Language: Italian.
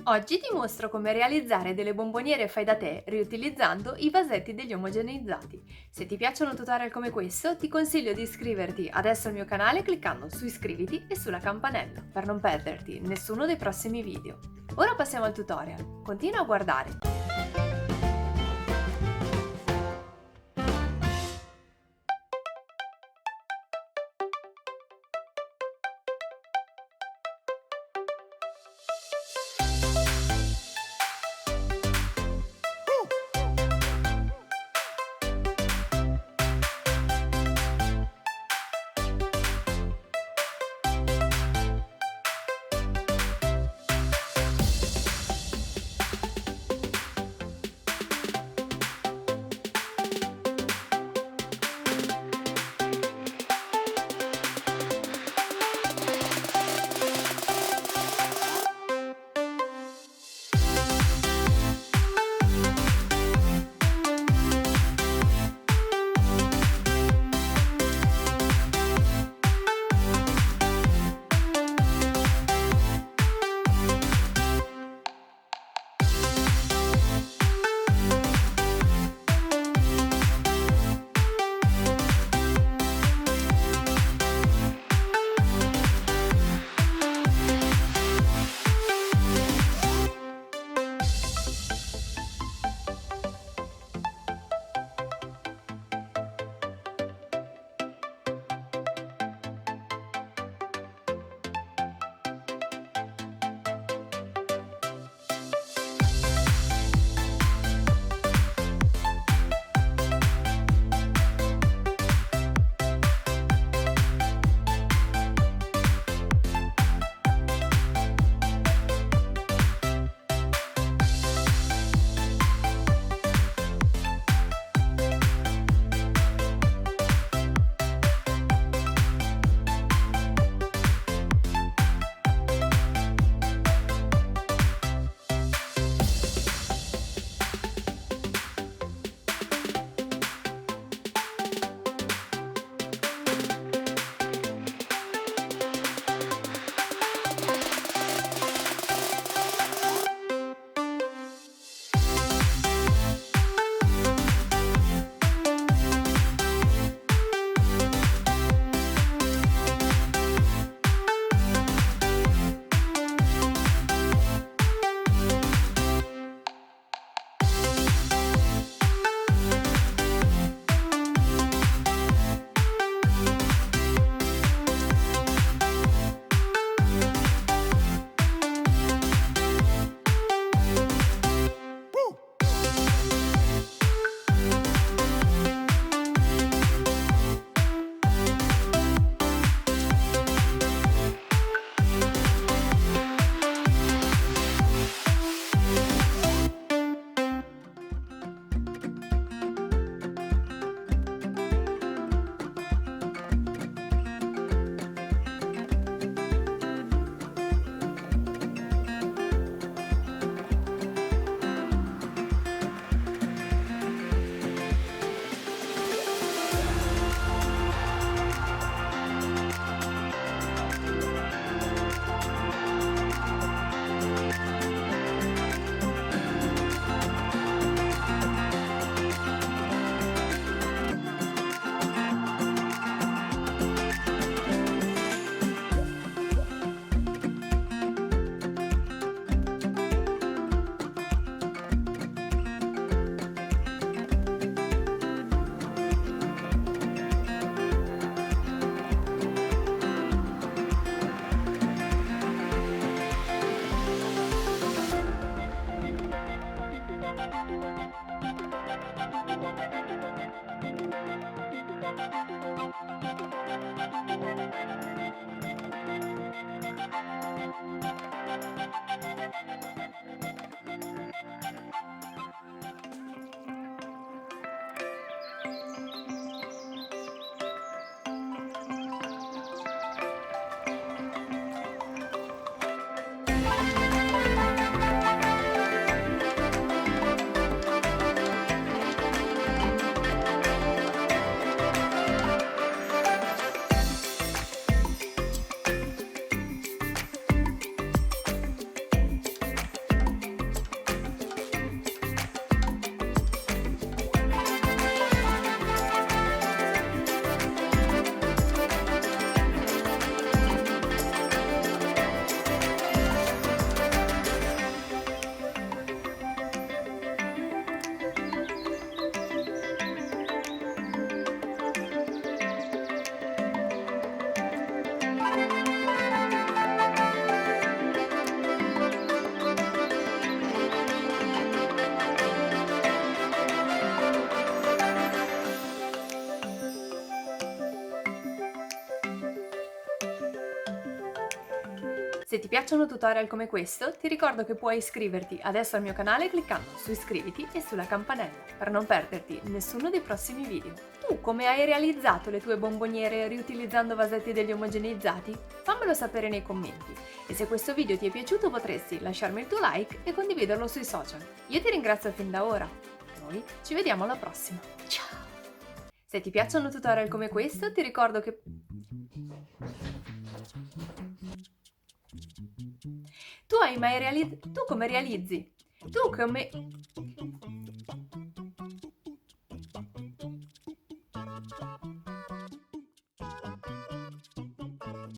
Oggi ti mostro come realizzare delle bomboniere fai da te riutilizzando i vasetti degli omogeneizzati. Se ti piacciono tutorial come questo, ti consiglio di iscriverti adesso al mio canale cliccando su iscriviti e sulla campanella per non perderti nessuno dei prossimi video. Ora passiamo al tutorial. Continua a guardare. Se ti piacciono tutorial come questo, ti ricordo che puoi iscriverti adesso al mio canale cliccando su iscriviti e sulla campanella per non perderti nessuno dei prossimi video. Tu come hai realizzato le tue bomboniere riutilizzando vasetti degli omogeneizzati? Fammelo sapere nei commenti e se questo video ti è piaciuto potresti lasciarmi il tuo like e condividerlo sui social. Io ti ringrazio fin da ora. Noi ci vediamo alla prossima. Ciao! Se ti piacciono tutorial come questo, ti ricordo che tu come realizzi? Tu come